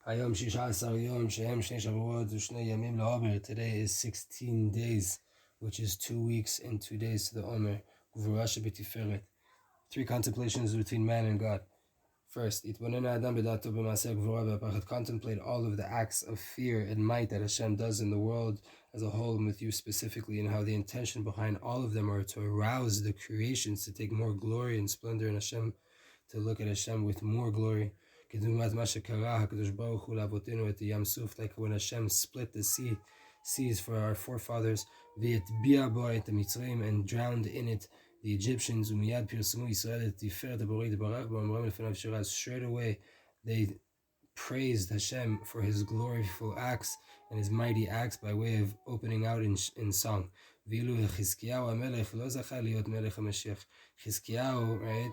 Hayom Shisha Asar Yom Shehem Shnei Shavuot U'Shnei Yamim LaOmer. Today is 16 days, which is 2 weeks and 2 days to the Omer. Gevurah shbTiferet. 3 contemplations between man and God. First, contemplate all of the acts of fear and might that Hashem does in the world as a whole and with you specifically, and how the intention behind all of them are to arouse the creations to take more glory and splendor in Hashem, to look at Hashem with more glory. Like when Hashem split the seas for our forefathers, and drowned in it the Egyptians. Straight away they praised Hashem for his gloriful acts and his mighty acts by way of opening out in song. Chizkiyahu, right,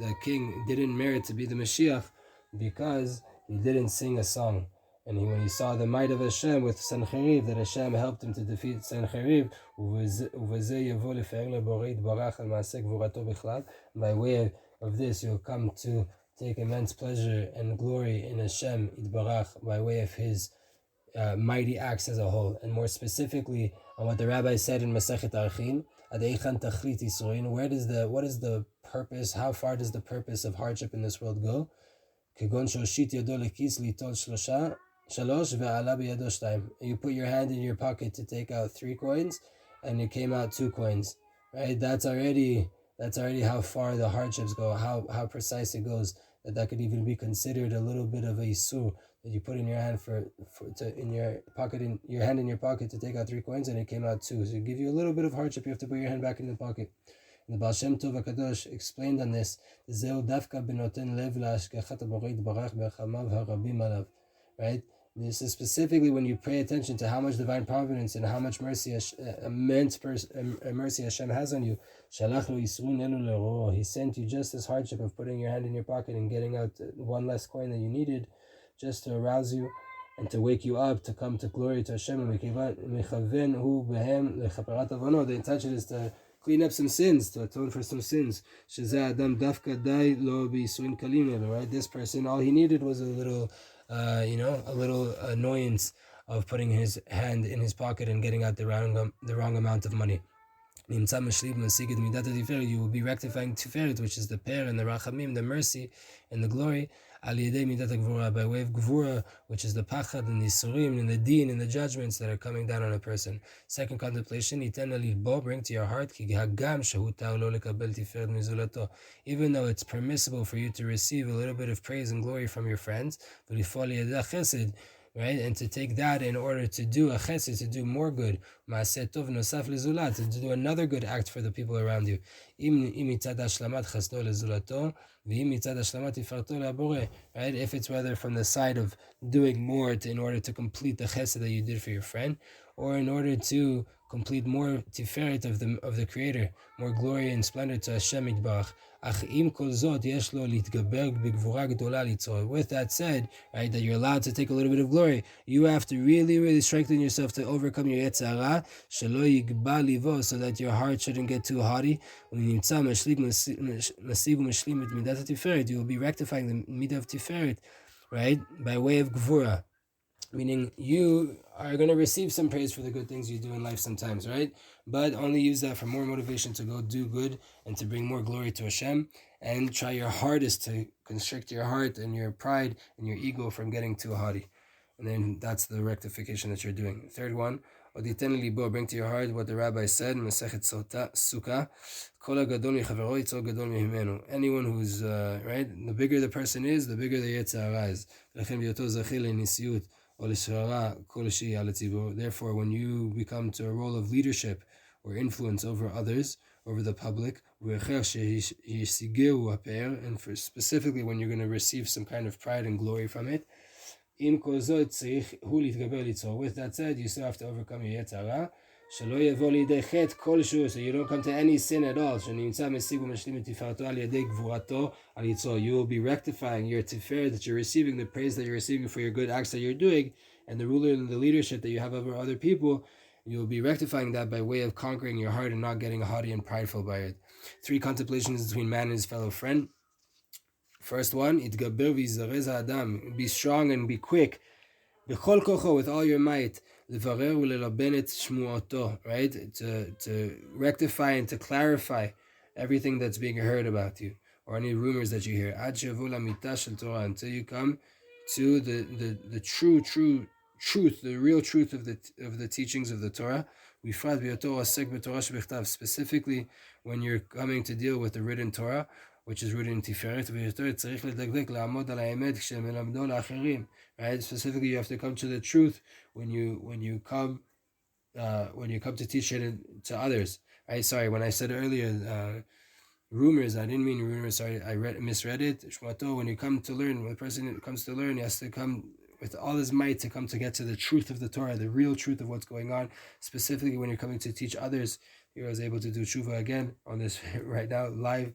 the king didn't merit to be the Mashiach because he didn't sing a song. And when he saw the might of Hashem with Sancheriv, that Hashem helped him to defeat Sancheriv, by way of this you'll come to take immense pleasure and glory in Hashem Yitbarach by way of his mighty acts as a whole, and more specifically on what the rabbi said in Masechet Archin, what is the purpose? How far does the purpose of hardship in this world go? You put your hand in your pocket to take out 3 coins, and it came out 2 coins. Right? That's already how far the hardships go. How precise it goes. That could even be considered a little bit of a isur that you put in your hand in your hand in your pocket to take out 3 coins, and it came out 2. So it give you a little bit of hardship. You have to put your hand back in the pocket. And the Baal Shem Tov HaKadosh explained on this. Right? This is specifically when you pay attention to how much divine providence and how much mercy, immense mercy Hashem has on you. He sent you just this hardship of putting your hand in your pocket and getting out 1 less coin that you needed, just to arouse you and to wake you up to come to glory to Hashem. The intention is to clean up some sins, to atone for some sins. Right? This person, all he needed was a little annoyance of putting his hand in his pocket and getting out the wrong amount of money. You will be rectifying Tiferet, which is the Per and the Rachamim, the mercy and the glory, by way of Gevurah, which is the Pachad and the Isurim and the Din and the judgments that are coming down on a person. Second contemplation, bring to your heart, even though it's permissible for you to receive a little bit of praise and glory from your friends, right, and to take that in order to do a chesed, to do more good, to do another good act for the people around you. Right, if it's whether from the side of doing more in order to complete the chesed that you did for your friend, or in order to complete more tiferet of the Creator, more glory and splendor to Hashem Yitbarach. With that said, right, that you're allowed to take a little bit of glory, you have to really, really strengthen yourself to overcome your Yetzer Hara, so that your heart shouldn't get too haughty. You will be rectifying the midah of Tiferet, right, by way of Gevurah. Meaning you are going to receive some praise for the good things you do in life sometimes, right? But only use that for more motivation to go do good and to bring more glory to Hashem, and try your hardest to constrict your heart and your pride and your ego from getting too haughty. And then that's the rectification that you're doing. Third one, bring to your heart what the rabbi said in Masechet Sukkah, anyone who's, right, the bigger the person is, the bigger the Yetzer Hara is. Therefore, when you become to a role of leadership or influence over others, over the public, and specifically when you're going to receive some kind of pride and glory from it, with that said, you still have to overcome your Yetzer Hara, so you don't come to any sin at all. You will be rectifying your tiferet that you're receiving, the praise that you're receiving for your good acts that you're doing, and the ruler and the leadership that you have over other people. You will be rectifying that by way of conquering your heart and not getting haughty and prideful by it. 3 contemplations between man and his fellow friend. First one, itgaber v'yizarez ha'adam, be strong and be quick, b'chol kocho, with all your might, levarer u'lelaben et shmuoto, right? To rectify and to clarify everything that's being heard about you, or any rumors that you hear. Ad shevu lamita shel Torah, until you come to the true truth, the real truth of the teachings of the Torah. Specifically when you're coming to deal with the written Torah, which is rooted in Tiferet. Right? Specifically, you have to come to the truth when you come to teach it to others. Right? Sorry, when I said earlier rumors, I didn't mean rumors. Sorry, I misread it. Shmato, when you come to learn, when the person comes to learn, he has to come with all his might to come to get to the truth of the Torah, the real truth of what's going on. Specifically, when you're coming to teach others, you was able to do tshuva again on this right now live,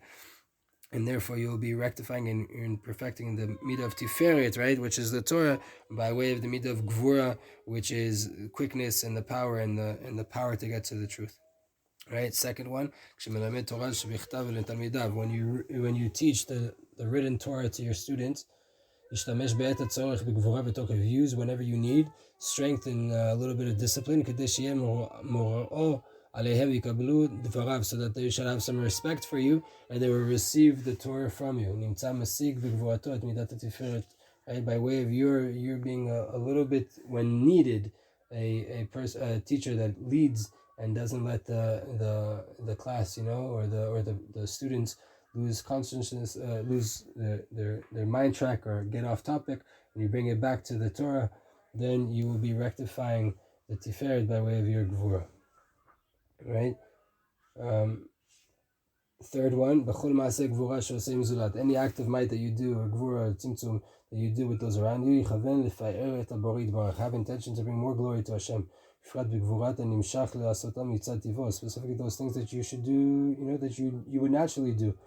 and therefore you'll be rectifying and perfecting the midah of Tiferet, right, which is the Torah, by way of the midah of Gevurah, which is quickness and the power and the power to get to the truth. Right. Second one, when you teach the written Torah to your students, use whenever you need strength and a little bit of discipline, so that they should have some respect for you and they will receive the Torah from you. Right, by way of your being a little bit, when needed, a teacher that leads and doesn't let the class, or the students lose consciousness, lose their mind track or get off topic, and you bring it back to the Torah, then you will be rectifying the Tiferet by way of your Gevurah. Right? Third one, any act of might that you do, or Gevurah, tzimtzum, that you do with those around you, have intention to bring more glory to Hashem. Specifically those things that you should do, that you would naturally do,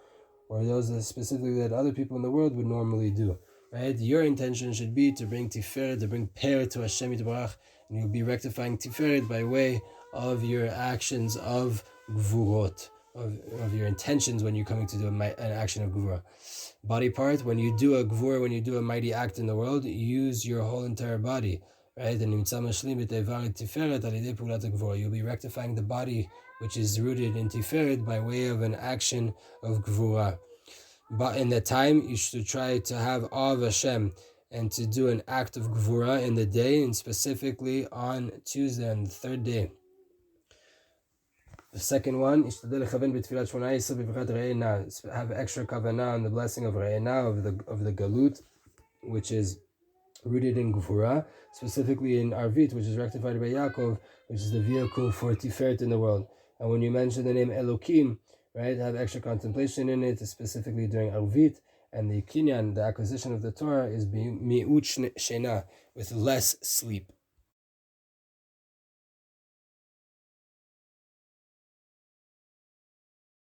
or those that specifically that other people in the world would normally do. Right? Your intention should be to bring Tiferet, to bring Per to Hashem Yitbarach, and you'll be rectifying Tiferet by way of your actions of Gevurot, of your intentions when you're coming to do an action of Gevurah. Body part, when you do a Gevurah, when you do a mighty act in the world, use your whole entire body. Right? And you'll be rectifying the body which is rooted in Tiferet by way of an action of Gevurah. But in the time, you should try to have awe of Hashem and to do an act of Gevurah in the day, and specifically on Tuesday, on the third day. The second one, have extra kavanah on the blessing of Re'ena, of the Galut, which is rooted in Gevurah, specifically in Arvit, which is rectified by Yaakov, which is the vehicle for Tiferet in the world. And when you mention the name Elokim, right, have extra contemplation in it, specifically during Arvit, and the Kinyan, the acquisition of the Torah, is mi'ut shena, with less sleep.